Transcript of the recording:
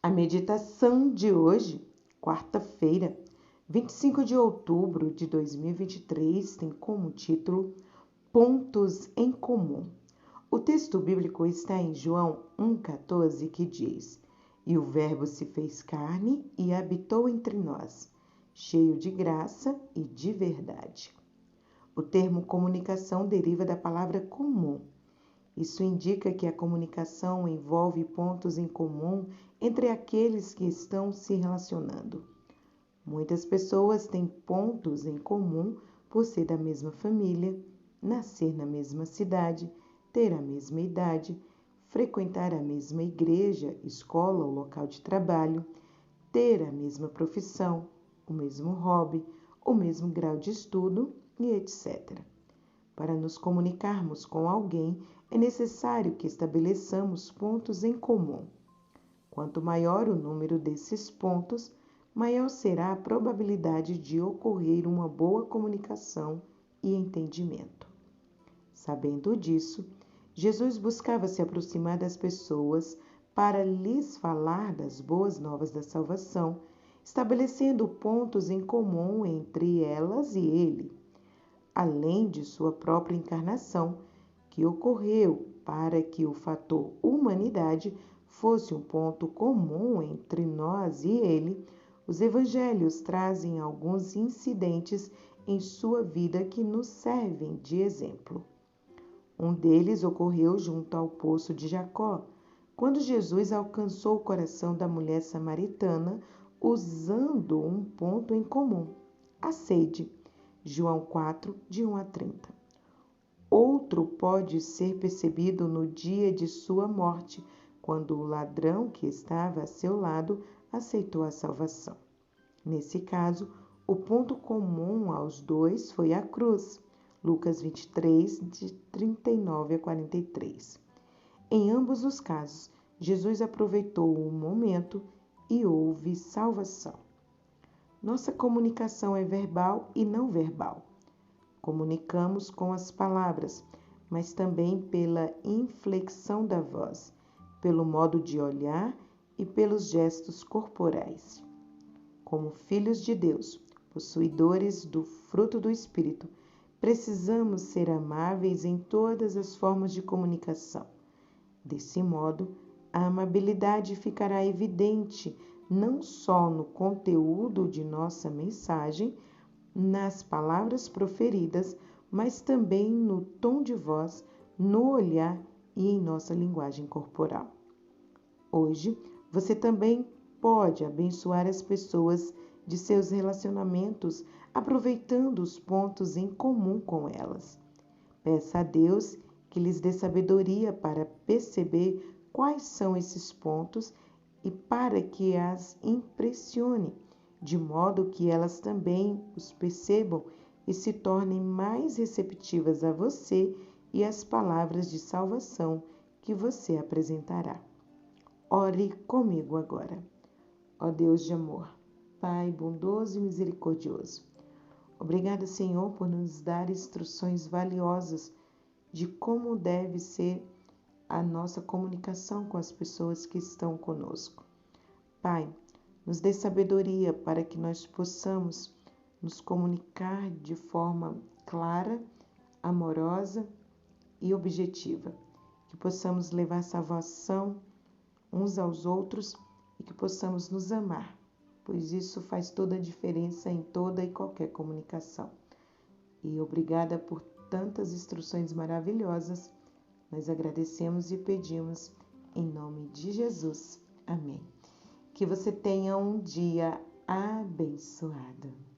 A meditação de hoje, quarta-feira, 25 de outubro de 2023, tem como título Pontos em Comum. O texto bíblico está em João 1,14, que diz: E o Verbo se fez carne e habitou entre nós, cheio de graça e de verdade. O termo comunicação deriva da palavra comum. Isso indica que a comunicação envolve pontos em comum entre aqueles que estão se relacionando. Muitas pessoas têm pontos em comum por ser da mesma família, nascer na mesma cidade, ter a mesma idade, frequentar a mesma igreja, escola ou local de trabalho, ter a mesma profissão, o mesmo hobby, o mesmo grau de estudo e etc. Para nos comunicarmos com alguém, é necessário que estabeleçamos pontos em comum. Quanto maior o número desses pontos, maior será a probabilidade de ocorrer uma boa comunicação e entendimento. Sabendo disso, Jesus buscava se aproximar das pessoas para lhes falar das boas novas da salvação, estabelecendo pontos em comum entre elas e ele, além de sua própria encarnação, que ocorreu para que o fator humanidade fosse um ponto comum entre nós e ele. Os evangelhos trazem alguns incidentes em sua vida que nos servem de exemplo. Um deles ocorreu junto ao poço de Jacó, quando Jesus alcançou o coração da mulher samaritana usando um ponto em comum, a sede. João 4, de 1 a 30. Outro pode ser percebido no dia de sua morte, quando o ladrão que estava a seu lado aceitou a salvação. Nesse caso, o ponto comum aos dois foi a cruz. Lucas 23, de 39 a 43. Em ambos os casos, Jesus aproveitou o momento e houve salvação. Nossa comunicação é verbal e não verbal. Comunicamos com as palavras, mas também pela inflexão da voz, pelo modo de olhar e pelos gestos corporais. Como filhos de Deus, possuidores do fruto do Espírito, precisamos ser amáveis em todas as formas de comunicação. Desse modo, a amabilidade ficará evidente não só no conteúdo de nossa mensagem, nas palavras proferidas, mas também no tom de voz, no olhar e em nossa linguagem corporal. Hoje, você também pode abençoar as pessoas de seus relacionamentos, aproveitando os pontos em comum com elas. Peça a Deus que lhes dê sabedoria para perceber quais são esses pontos e para que as impressione, de modo que elas também os percebam e se tornem mais receptivas a você e às palavras de salvação que você apresentará. Ore comigo agora. Ó Deus de amor, Pai bondoso e misericordioso, obrigada, Senhor, por nos dar instruções valiosas de como deve ser a nossa comunicação com as pessoas que estão conosco. Pai, nos dê sabedoria para que nós possamos nos comunicar de forma clara, amorosa e objetiva. Que possamos levar salvação uns aos outros e que possamos nos amar, pois isso faz toda a diferença em toda e qualquer comunicação. E obrigada por tantas instruções maravilhosas. Nós agradecemos e pedimos em nome de Jesus. Amém. Que você tenha um dia abençoado.